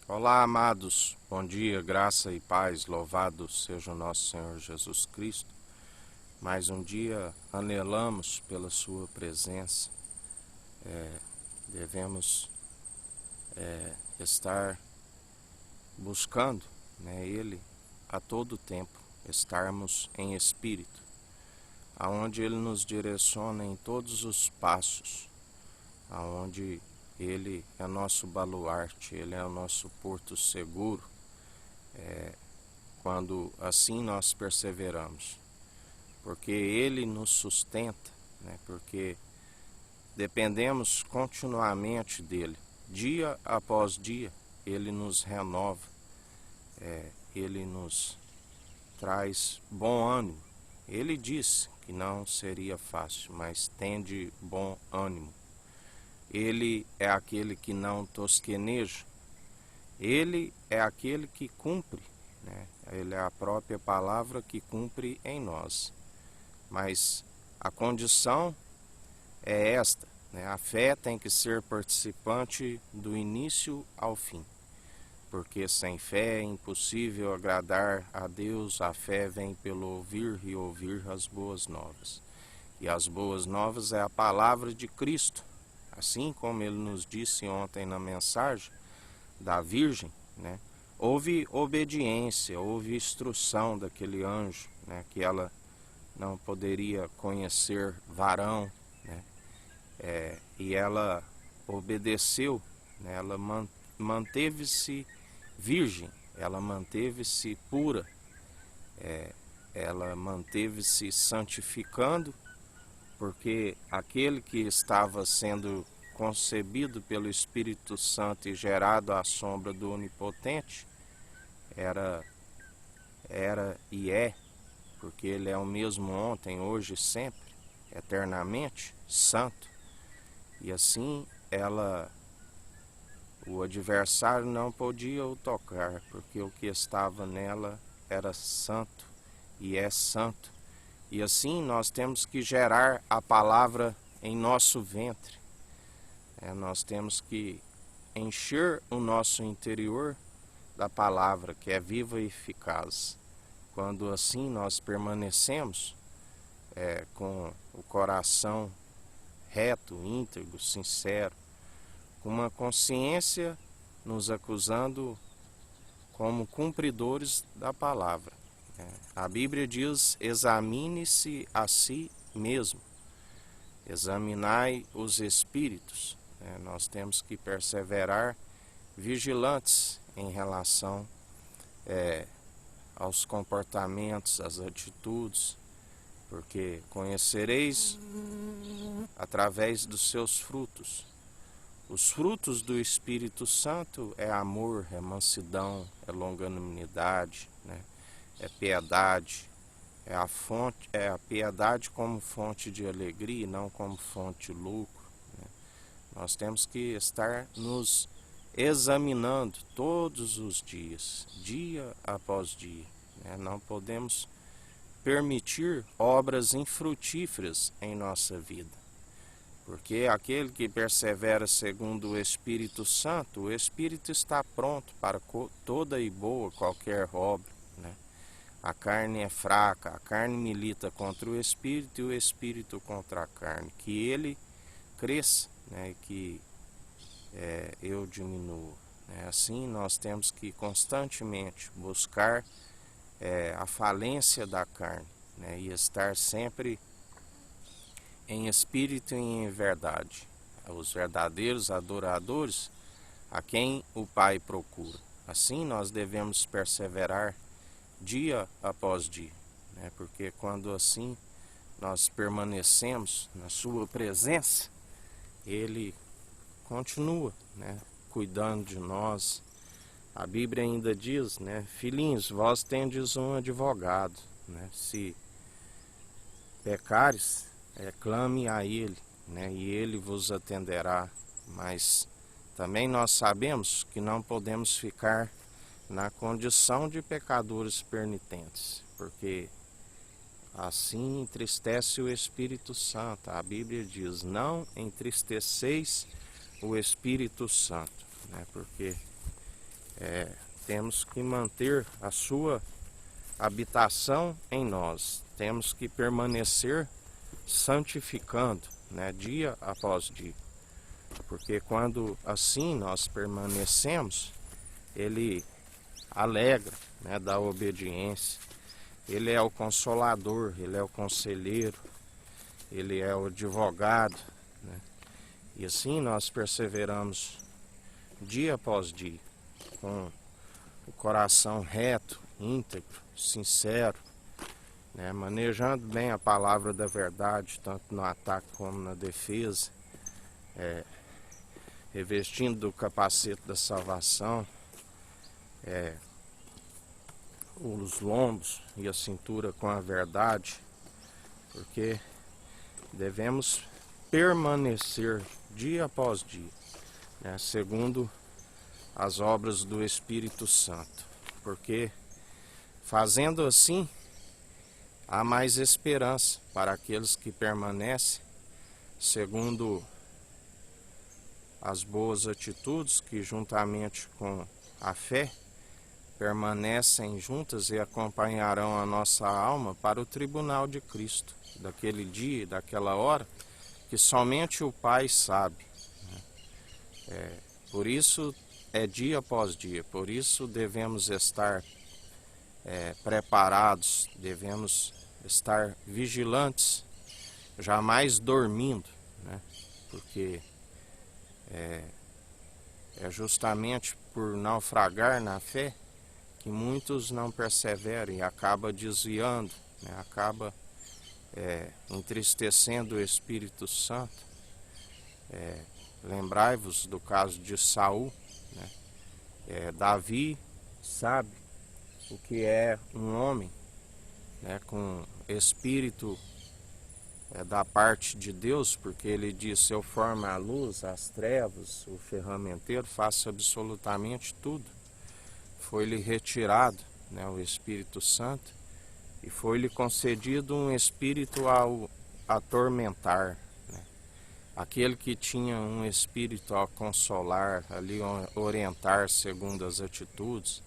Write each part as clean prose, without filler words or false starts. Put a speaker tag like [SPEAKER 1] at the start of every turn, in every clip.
[SPEAKER 1] Olá, amados, bom dia, graça e paz, louvado seja o nosso Senhor Jesus Cristo. Mais um dia anelamos pela sua presença, devemos estar buscando Ele a todo tempo, estarmos em espírito, aonde Ele nos direciona em todos os passos, aonde Ele é nosso baluarte, Ele é o nosso porto seguro, quando assim nós perseveramos, porque Ele nos sustenta, porque dependemos continuamente dEle, dia após dia, Ele nos renova, Ele nos traz bom ânimo. Ele disse que não seria fácil, mas tende bom ânimo. Ele é aquele que não tosqueneja, Ele é aquele que cumpre, Ele é a própria palavra que cumpre em nós. Mas a condição é esta, a fé tem que ser participante do início ao fim, porque sem fé é impossível agradar a Deus. A fé vem pelo ouvir e ouvir as boas novas. E as boas novas é a palavra de Cristo. Assim como ele nos disse ontem na mensagem da Virgem, houve obediência, houve instrução daquele anjo, que ela não poderia conhecer varão, e ela obedeceu, ela manteve-se virgem, ela manteve-se pura, ela manteve-se santificando, porque aquele que estava sendo concebido pelo Espírito Santo e gerado à sombra do Onipotente era e é, porque ele é o mesmo ontem, hoje e sempre, eternamente santo. E assim o adversário não podia o tocar, porque o que estava nela era santo e é santo. E assim nós temos que gerar a palavra em nosso ventre. Nós temos que encher o nosso interior da palavra, que é viva e eficaz. Quando assim nós permanecemos com o coração reto, íntegro, sincero, com uma consciência nos acusando como cumpridores da palavra. A Bíblia diz: examine-se a si mesmo, examinai os espíritos. Nós temos que perseverar vigilantes em relação aos comportamentos, às atitudes, porque conhecereis através dos seus frutos. Os frutos do Espírito Santo é amor, é mansidão, é longanimidade, é piedade, é a piedade como fonte de alegria e não como fonte de lucro. Nós temos que estar nos examinando todos os dias, dia após dia. Não podemos permitir obras infrutíferas em nossa vida, porque aquele que persevera segundo o Espírito Santo, o Espírito está pronto para toda e boa qualquer obra. A carne é fraca, a carne milita contra o Espírito e o Espírito contra a carne. Que ele cresça, que eu diminua. Assim nós temos que constantemente buscar a falência da carne, e estar sempre em espírito e em verdade. Os verdadeiros adoradores a quem o Pai procura. Assim nós devemos perseverar dia após dia, porque quando assim nós permanecemos na sua presença, Ele continua cuidando de nós. A Bíblia ainda diz, filhinhos, vós tendes um advogado, se pecares, clame a Ele, e Ele vos atenderá. Mas também nós sabemos que não podemos ficar na condição de pecadores penitentes, porque assim entristece o Espírito Santo. A Bíblia diz: não entristeceis o Espírito Santo, porque temos que manter a sua habitação em nós, temos que permanecer santificando, né, dia após dia, porque quando assim nós permanecemos, Ele alegra, né, da obediência. Ele é o consolador, Ele é o conselheiro, Ele é o advogado, né? E assim nós perseveramos dia após dia, com o coração reto, íntegro, sincero, né? Manejando bem a palavra da verdade, tanto no ataque como na defesa, revestindo do capacete da salvação, os lombos e a cintura com a verdade, porque devemos permanecer dia após dia, né, segundo as obras do Espírito Santo, porque fazendo assim há mais esperança para aqueles que permanecem segundo as boas atitudes que, juntamente com a fé, permanecem juntas e acompanharão a nossa alma para o tribunal de Cristo, daquele dia e daquela hora que somente o Pai sabe, né? Por isso é dia após dia, por isso devemos estar preparados, devemos estar vigilantes, jamais dormindo, né? Porque é justamente por naufragar na fé que muitos não perseveram e acaba desviando, né? Acaba entristecendo o Espírito Santo. Lembrai-vos do caso de Saul, né? Davi sabe o que é um homem, né, com espírito da parte de Deus, porque ele diz: eu formo a luz, as trevas, o ferramenteiro, faço absolutamente tudo. Foi-lhe retirado, né, o Espírito Santo, e foi-lhe concedido um espírito ao atormentar, né? Aquele que tinha um espírito a consolar, ali orientar segundo as atitudes.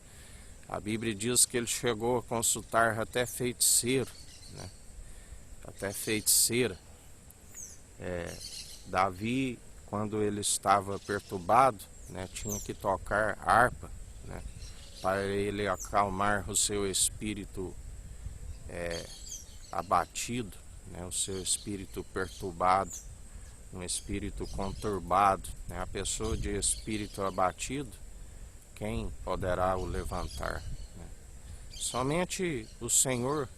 [SPEAKER 1] A Bíblia diz que ele chegou a consultar até feiticeiro, né? Até feiticeira. Davi, quando ele estava perturbado, né, tinha que tocar harpa, né, para ele acalmar o seu espírito abatido, né, o seu espírito perturbado, um espírito conturbado, né? A pessoa de espírito abatido, quem poderá o levantar, né? Somente o Senhor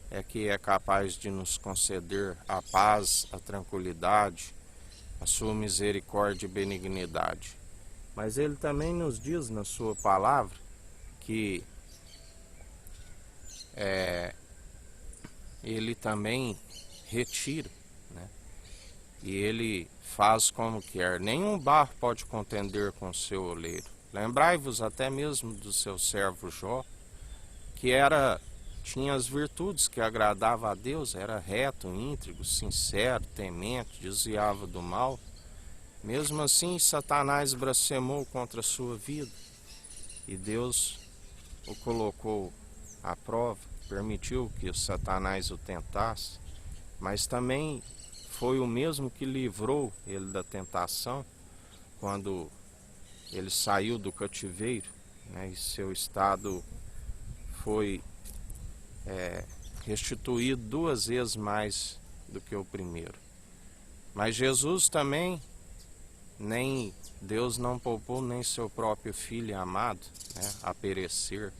[SPEAKER 1] é que é capaz de nos conceder a paz, a tranquilidade, a sua misericórdia e benignidade. Mas Ele também nos diz na sua palavra que Ele também retira, né? E Ele faz como quer. Nenhum barro pode contender com o seu oleiro. Lembrai-vos até mesmo do seu servo Jó, que tinha as virtudes que agradava a Deus, era reto, íntegro, sincero, temente, desviava do mal. Mesmo assim, Satanás blasfemou contra a sua vida, e Deus o colocou à prova, permitiu que Satanás o tentasse, mas também foi o mesmo que livrou ele da tentação quando ele saiu do cativeiro, né, e seu estado foi restituído 2 vezes mais do que o primeiro. Mas Jesus também, Deus não poupou nem seu próprio Filho amado, né, a perecer.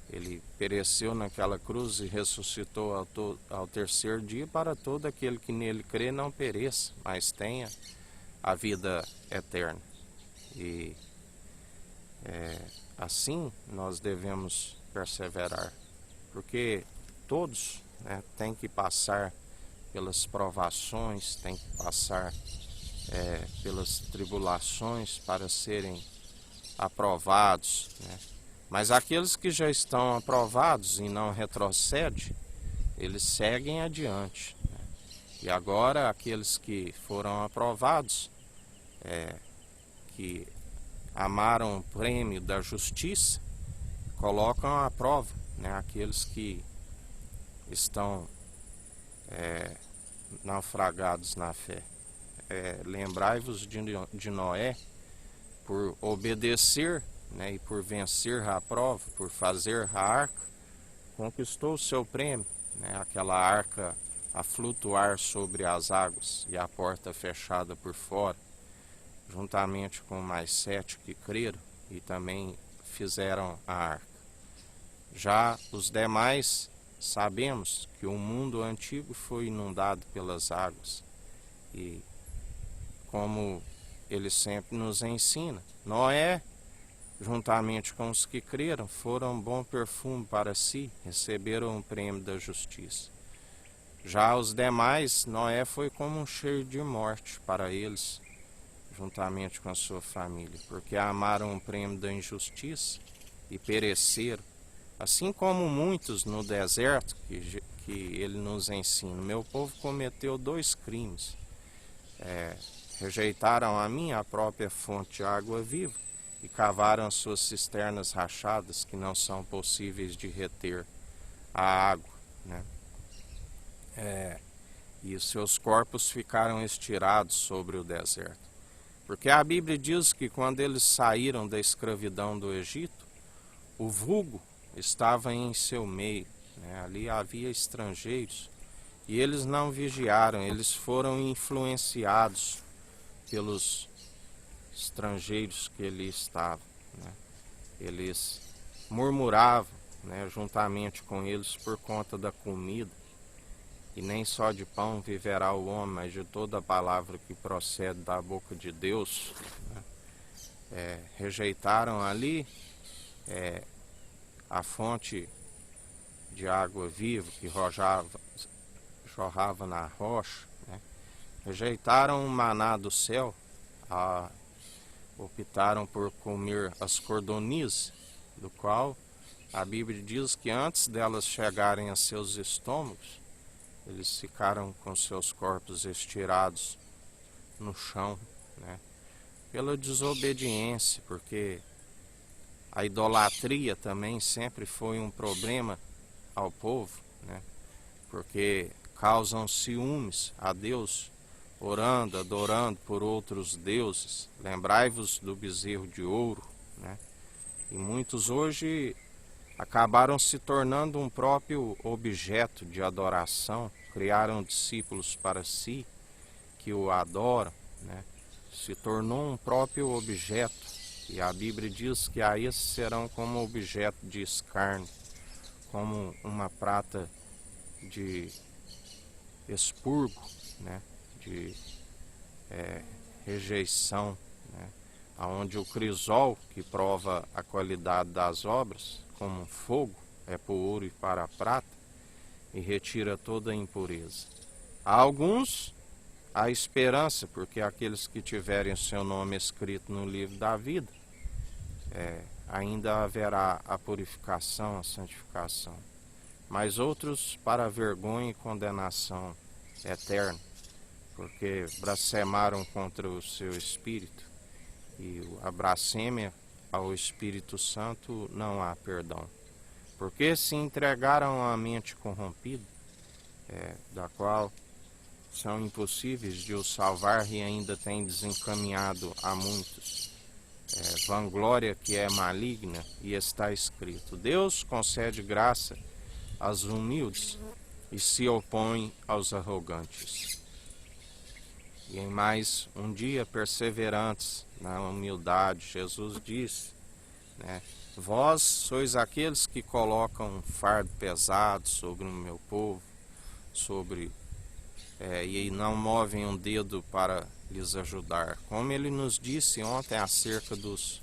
[SPEAKER 1] Ele pereceu naquela cruz e ressuscitou ao terceiro dia para todo aquele que nele crê não pereça, mas tenha a vida eterna. E assim nós devemos perseverar, porque todos, né, têm que passar pelas provações, têm que passar pelas tribulações para serem aprovados, né? Mas aqueles que já estão aprovados e não retrocedem, eles seguem adiante, né? E agora aqueles que foram aprovados, que amaram o prêmio da justiça, colocam à prova, né, aqueles que estão naufragados na fé. Lembrai-vos de Noé, por obedecer, né, e por vencer a prova, por fazer a arca, conquistou o seu prêmio, né, aquela arca a flutuar sobre as águas e a porta fechada por fora, juntamente com mais 7 que creram e também fizeram a arca. Já os demais, sabemos que o mundo antigo foi inundado pelas águas e, como ele sempre nos ensina, Noé, juntamente com os que creram, foram bom perfume para si, receberam o prêmio da justiça. Já os demais, Noé foi como um cheiro de morte para eles, juntamente com a sua família, porque amaram o prêmio da injustiça e pereceram, assim como muitos no deserto, que ele nos ensina. Meu povo cometeu 2 crimes, rejeitaram a mim, a própria fonte de água viva, e cavaram as suas cisternas rachadas, que não são possíveis de reter a água, né? E os seus corpos ficaram estirados sobre o deserto. Porque a Bíblia diz que quando eles saíram da escravidão do Egito, o vulgo estava em seu meio, né? Ali havia estrangeiros, e eles não vigiaram, eles foram influenciados pelos estrangeiros que ali estavam, né? Eles murmuravam, né, juntamente com eles por conta da comida. E nem só de pão viverá o homem, mas de toda a palavra que procede da boca de Deus, né? Rejeitaram ali a fonte de água viva que jorrava na rocha, né? Rejeitaram o maná do céu, optaram por comer as cordonizes, do qual a Bíblia diz que antes delas chegarem a seus estômagos, eles ficaram com seus corpos estirados no chão, né? Pela desobediência, porque a idolatria também sempre foi um problema ao povo, né? Porque causam ciúmes a Deus, orando, adorando por outros deuses. Lembrai-vos do bezerro de ouro, né? E muitos hoje acabaram se tornando um próprio objeto de adoração, criaram discípulos para si que o adoram, né? Se tornou um próprio objeto, e a Bíblia diz que a esses serão como objeto de escárnio, como uma prata de expurgo, né? De rejeição, né? Onde o crisol, que prova a qualidade das obras, como um fogo, é para o ouro e para a prata, e retira toda a impureza. A alguns, a esperança, porque aqueles que tiverem o seu nome escrito no livro da vida, ainda haverá a purificação, a santificação. Mas outros para a vergonha e condenação eterna, porque blasfemaram contra o seu Espírito, e a blasfêmia ao Espírito Santo não há perdão, porque se entregaram à mente corrompida, da qual são impossíveis de os salvar, e ainda tem desencaminhado a muitos. Vanglória que é maligna, e está escrito: Deus concede graça aos humildes e se opõe aos arrogantes. E em mais um dia perseverantes na humildade, Jesus disse, né, vós sois aqueles que colocam um fardo pesado sobre o meu povo, e não movem um dedo para lhes ajudar. Como ele nos disse ontem acerca dos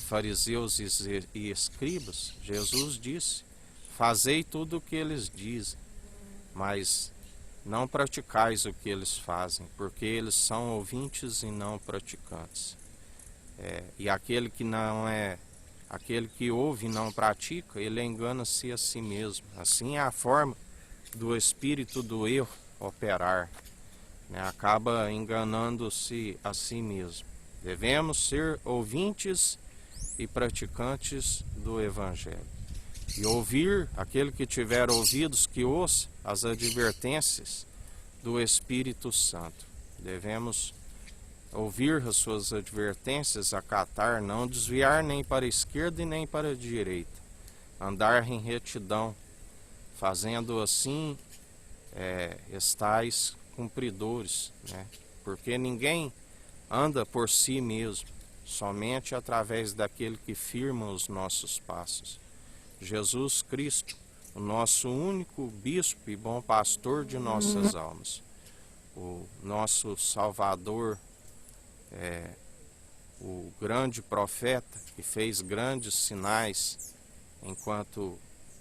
[SPEAKER 1] fariseus e escribas, Jesus disse: fazei tudo o que eles dizem, mas não praticais o que eles fazem, porque eles são ouvintes e não praticantes. E aquele que ouve e não pratica, ele engana-se a si mesmo. Assim é a forma do espírito do erro operar, né? Acaba enganando-se a si mesmo. Devemos ser ouvintes e praticantes do Evangelho. E ouvir, aquele que tiver ouvidos, que ouça as advertências do Espírito Santo. Devemos ouvir as suas advertências, acatar, não desviar nem para a esquerda e nem para a direita. Andar em retidão, fazendo assim estais cumpridores, né? Porque ninguém anda por si mesmo, somente através daquele que firma os nossos passos. Jesus Cristo, o nosso único bispo e bom pastor de nossas almas, o nosso Salvador, o grande profeta que fez grandes sinais enquanto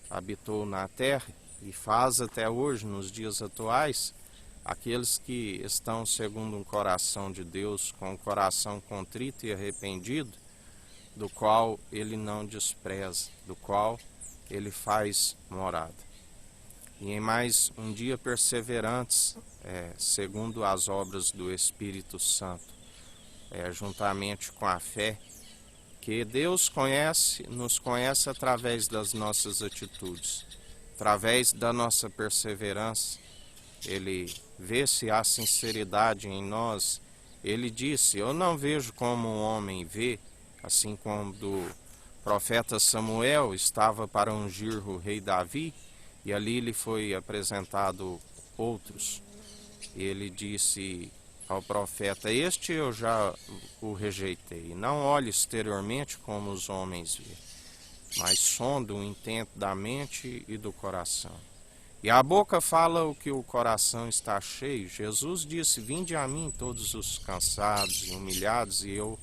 [SPEAKER 1] habitou na terra e faz até hoje, nos dias atuais, aqueles que estão segundo um coração de Deus, com o coração contrito e arrependido, do qual ele não despreza, do qual ele faz morada. E em mais um dia perseverantes, segundo as obras do Espírito Santo, juntamente com a fé, que Deus nos conhece através das nossas atitudes, através da nossa perseverança. Ele vê se há sinceridade em nós. Ele disse: eu não vejo como um homem vê, assim como do profeta Samuel estava para ungir o rei Davi, e ali lhe foi apresentado outros. Ele disse ao profeta: este eu já o rejeitei. Não olhe exteriormente como os homens vê, mas sonda o intento da mente e do coração. E a boca fala o que o coração está cheio. Jesus disse: vinde a mim todos os cansados e humilhados, e eu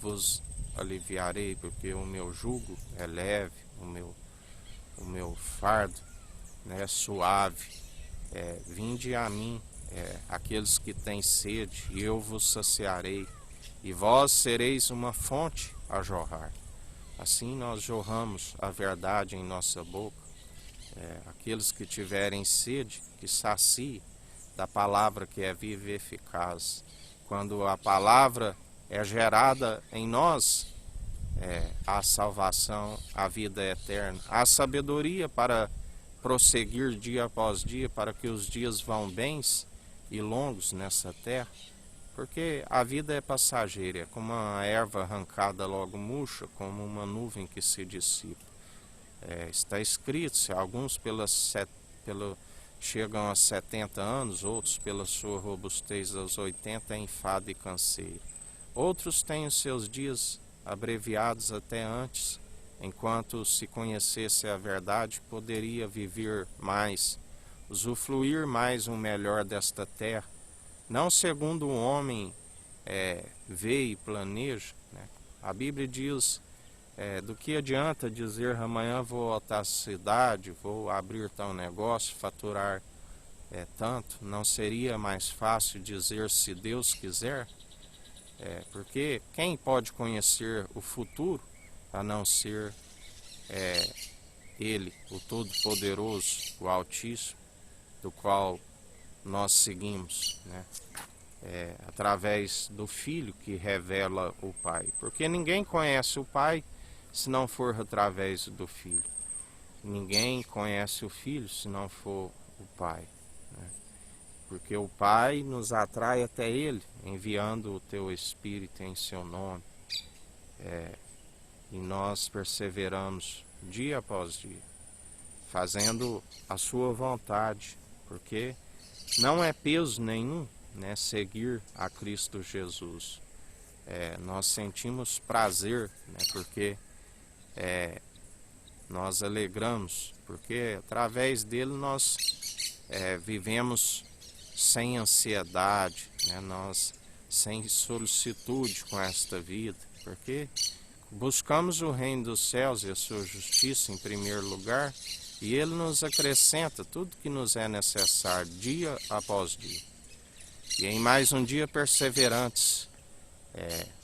[SPEAKER 1] vos aliviarei, porque o meu jugo é leve, o meu fardo é suave. Vinde a mim, aqueles que têm sede, e eu vos saciarei, e vós sereis uma fonte a jorrar. Assim nós jorramos a verdade em nossa boca. Aqueles que tiverem sede, que saciem da palavra que é viva e eficaz. Quando a palavra é gerada em nós, há salvação, a vida eterna, há sabedoria para prosseguir dia após dia, para que os dias vão bens e longos nessa terra, porque a vida é passageira, é como uma erva arrancada logo murcha, como uma nuvem que se dissipa. Está escrito, se alguns chegam a 70 anos, outros pela sua robustez aos 80, enfado e canseiro. Outros têm os seus dias abreviados até antes, enquanto se conhecesse a verdade, poderia viver mais, usufruir mais o melhor desta terra, não segundo o homem vê e planeja, né? A Bíblia diz: do que adianta dizer amanhã vou a tal cidade, vou abrir tal negócio, faturar tanto? Não seria mais fácil dizer se Deus quiser? Porque quem pode conhecer o futuro a não ser Ele, o Todo-Poderoso, o Altíssimo, do qual nós seguimos, né? Através do Filho que revela o Pai. Porque ninguém conhece o Pai se não for através do Filho. Ninguém conhece o Filho se não for o Pai, né? Porque o Pai nos atrai até Ele, enviando o Teu Espírito em Seu nome. E nós perseveramos dia após dia, fazendo a Sua vontade, porque não é peso nenhum, né, seguir a Cristo Jesus. Nós sentimos prazer, né, porque nós alegramos, porque através dele nós vivemos sem ansiedade, né, nós sem solicitude com esta vida, porque buscamos o reino dos céus e a sua justiça em primeiro lugar, e ele nos acrescenta tudo que nos é necessário dia após dia. E em mais um dia perseverantes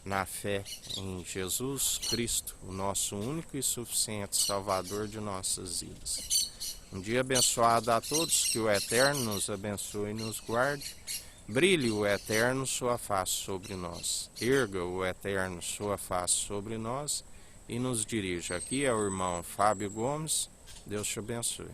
[SPEAKER 1] na fé em Jesus Cristo, o nosso único e suficiente Salvador de nossas vidas. Um dia abençoado a todos, que o Eterno nos abençoe e nos guarde, Brilhe o Eterno sua face sobre nós. Erga o Eterno sua face sobre nós e nos dirija. Aqui é o irmão Fábio Gomes. Deus te abençoe.